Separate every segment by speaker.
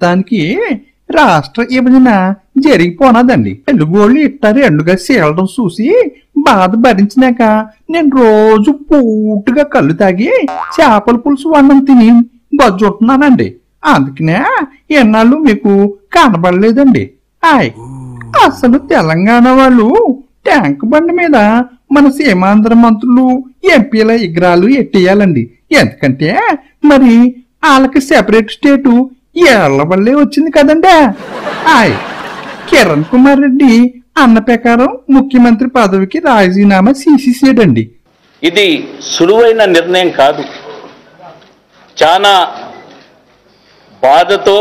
Speaker 1: మొత్తానికి రాష్ట్ర విభజన జరిగిపోనదండి. తెలుగోళ్ళు ఇట్టారు ఎండుగా సీలడం చూసి బాధ భరించినాక నేను రోజు పూటుగా కళ్ళు తాగి చేపల పులుసు వండం తిని బజ్జుంటున్నానండి. అందుకనే ఎన్నాళ్ళు మీకు కనబడలేదండి. అసలు తెలంగాణ వాళ్ళు ట్యాంక్ బండి మీద మన సీమాంధ్ర మంత్రులు ఎంపీల విగ్రహాలు ఎట్టేయాలండి. ఎందుకంటే మరి వాళ్ళకి సెపరేట్ స్టేటు ఏళ్ల వల్లే వచ్చింది కదండి. కిరణ్ కుమార్ రెడ్డి అన్న ప్రకారం ముఖ్యమంత్రి పదవికి రాజీనామా చేసేసాడండి.
Speaker 2: ఇది సులువైన నిర్ణయం కాదు. చాలా బాధతో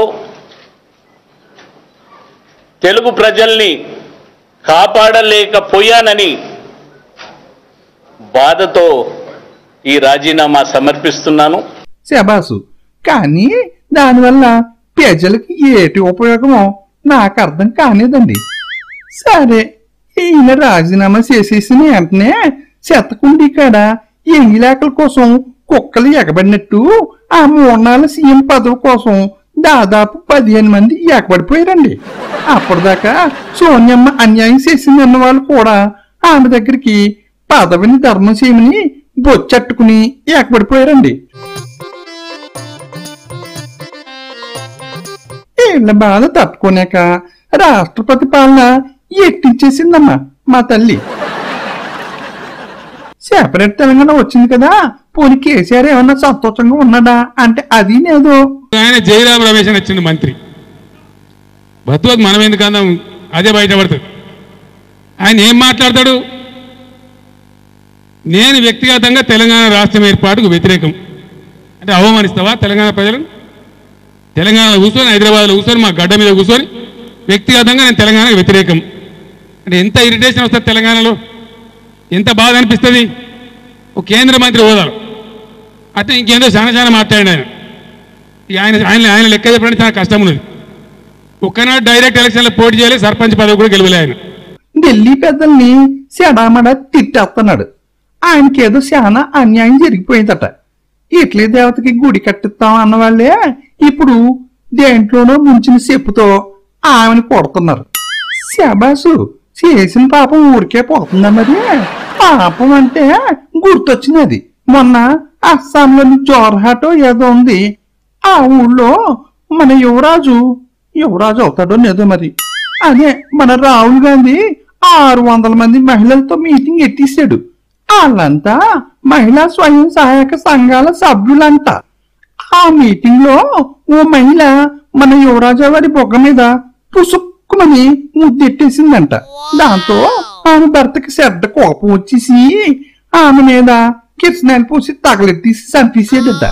Speaker 2: తెలుగు ప్రజల్ని కాపాడలేకపోయానని బాధతో ఈ రాజీనామా సమర్పిస్తున్నాను.
Speaker 1: శబాసు. కానీ దానివల్ల ప్రజలకి ఏటి ఉపయోగమో నాకు అర్థం కాలేదండి. సరే, ఈయన రాజీనామా చేసేసిన వెంటనే చెత్తకుండి కాడ ఎంగిలాకల కోసం కుక్కలు ఎగబడినట్టు ఆ మూన్నాళ్ళ సీఎం పదవి కోసం దాదాపు 15 మంది ఎగబడిపోయారండి. అప్పటిదాకా సోనియమ్మ అన్యాయం చేసిందన్న వాళ్ళు కూడా ఆమె దగ్గరికి పదవిని ధర్మం చేయమని బొచ్చట్టుకుని ఎగబడిపోయారండి. వీళ్ళ బాధ తట్టుకోలేక రాష్ట్రపతి పాలన ఎట్టించేసిందమ్మా మా తల్లి. సెపరేట్ తెలంగాణ వచ్చింది కదా, పోనీ కేసీఆర్ ఏమన్నా సంతోషంగా ఉన్నాడా అంటే అది లేదు.
Speaker 3: ఆయన జయరాం రమేష్ అని వచ్చింది మంత్రి. బతువకు మనం ఎందుకన్నా అదే బయటపడుతుంది. ఆయన ఏం మాట్లాడతాడు? నేను వ్యక్తిగతంగా తెలంగాణ రాష్ట్రం ఏర్పాటుకు వ్యతిరేకం అంటే అవమానిస్తావా తెలంగాణ ప్రజలను? తెలంగాణలో కూర్చొని, హైదరాబాద్లో కూర్చొని, మా గడ్డ మీద కూర్చొని వ్యక్తిగతంగా నేను తెలంగాణకు వ్యతిరేకం అంటే ఎంత ఇరిటేషన్ వస్తుంది తెలంగాణలో, ఎంత బాధ అనిపిస్తుంది. ఒక కేంద్ర మంత్రి హోదాలో అంటే ఇంకేందో చాలా మాట్లాడాడు ఆయన. ఆయన లెక్క చెప్పడానికి చాలా కష్టం ఉన్నది. ఒక్కనాడు డైరెక్ట్ ఎలక్షన్లో పోటీ చేయాలి, సర్పంచ్ పదవి కూడా గెలవలే ఆయన.
Speaker 1: ఢిల్లీ పెద్దల్ని సెడామడా తిట్టేస్తున్నాడు. ఆయనకేదో చాలా అన్యాయం జరిగిపోయిందట. ఇట్లీ దేవతకి గుడి కట్టిస్తాం అన్న వాళ్ళే ఇప్పుడు దేంట్లోనో ముంచిన చెప్పుతో ఆమెను కొడుతున్నారు. శబాసు, చేసిన పాపం ఊరికే పోతుందన్నది. పాపం అంటే గుర్తొచ్చినది. మొన్న అస్సాంలోని జోర్హాటో ఏదో ఉంది. ఆ ఊళ్ళో మన యువరాజు అవుతాడో లేదో మరి. అదే మన రాహుల్ గాంధీ 600 మంది మహిళలతో మీటింగ్ ఎట్టేశాడు. వాళ్ళంతా మహిళా స్వయం సహాయక సంఘాల సభ్యులంట. ఆ మీటింగ్ లో ఓ మహిళ మన యువరాజా వారి బొగ్గ మీద పుసుక్కుమని ముద్దెట్టేసిందంట. దాంతో ఆమె భర్తకి శ్రద్ధ కోపం వచ్చేసి ఆమె మీద కిరసనాయలు పూసి తగలెట్టేసి చంపేసేదట.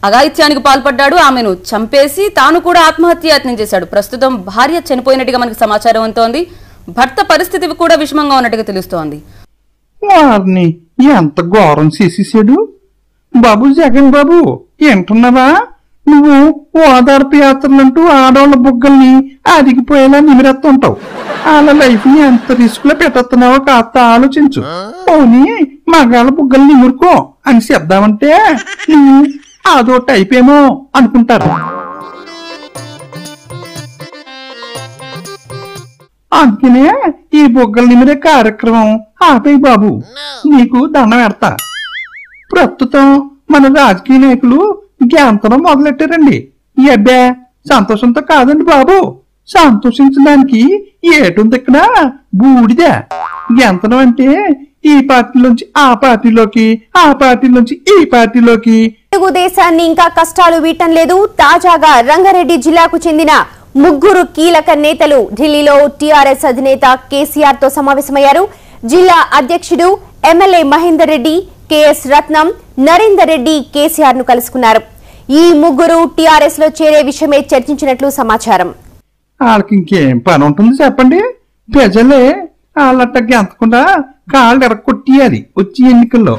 Speaker 4: అఘాయిత్యానికి పాల్పడ్డాడు, ఆమెను చంపేసి తాను కూడా ఆత్మహత్యాయత్నం చేశాడు. ప్రస్తుతం భార్య చనిపోయినట్టుగా మనకు సమాచారం అవుతోంది. భర్త పరిస్థితి కూడా విషమంగా ఉన్నట్టుగా తెలుస్తోంది.
Speaker 1: వారిని ఎంత ఘోరం చేసేసాడు బాబు. జగన్ బాబు ఏంటున్నావా? నువ్వు ఓదార్పు యాత్రలంటూ ఆడవాళ్ళ బుగ్గల్ని అరిగిపోయేలా నిమిరెత్తుంటావు. వాళ్ళ లైఫ్ ని ఎంత రిస్క్ లో పెట్టేస్తున్నావో కాస్త ఆలోచించు. పోనీ మగాళ్ళ బుగ్గల్ని నిమురుకో అని చెప్దామంటే నువ్వు అదో టైప్ ఏమో అనుకుంటారు. అందుకనే ఈ బుగ్గల నిమిరే కార్యక్రమం ఆపేయి బాబు, నీకు దండం పెడతా. ప్రస్తుతం మన రాజకీయ నాయకులు గ్యాంతనం మొదలెట్టారండి. ఈ అబ్బే సంతోషంతో కాదండి బాబు, సంతోషించడానికి ఏటుంది ఇక్కడ బూడిదే. గ్యాంతనం అంటే ఈ పార్టీలోంచి ఆ పార్టీలోకి, ఆ పార్టీలోంచి ఈ పార్టీలోకి.
Speaker 5: తెలుగుదేశాన్ని ఇంకా కష్టాలు వీటం లేదు. తాజాగా రంగారెడ్డి జిల్లాకు చెందిన 3 కీలక నేతలు ఢిల్లీలో టీఆర్ఎస్ అధినేత కేసీఆర్ తో సమావేశమయ్యారు. జిల్లా అధ్యక్షుడు ఎమ్మెల్యే మహేందర్ రెడ్డి, కేఎస్ రత్నం, నరేందర్ రెడ్డి కేసీఆర్ ను కలుసుకున్నారు. ఈ 3 టీఆర్ఎస్ లో చేరే విషయమే చర్చించినట్లు సమాచారం.
Speaker 1: వాళ్ళకి ఇంకేం పని ఉంటుంది చెప్పండి? ప్రజలే వాళ్ళట్ట గెంతకుండా కాళ్ళు ఎరగొట్టియాలి వచ్చి ఎన్నికల్లో.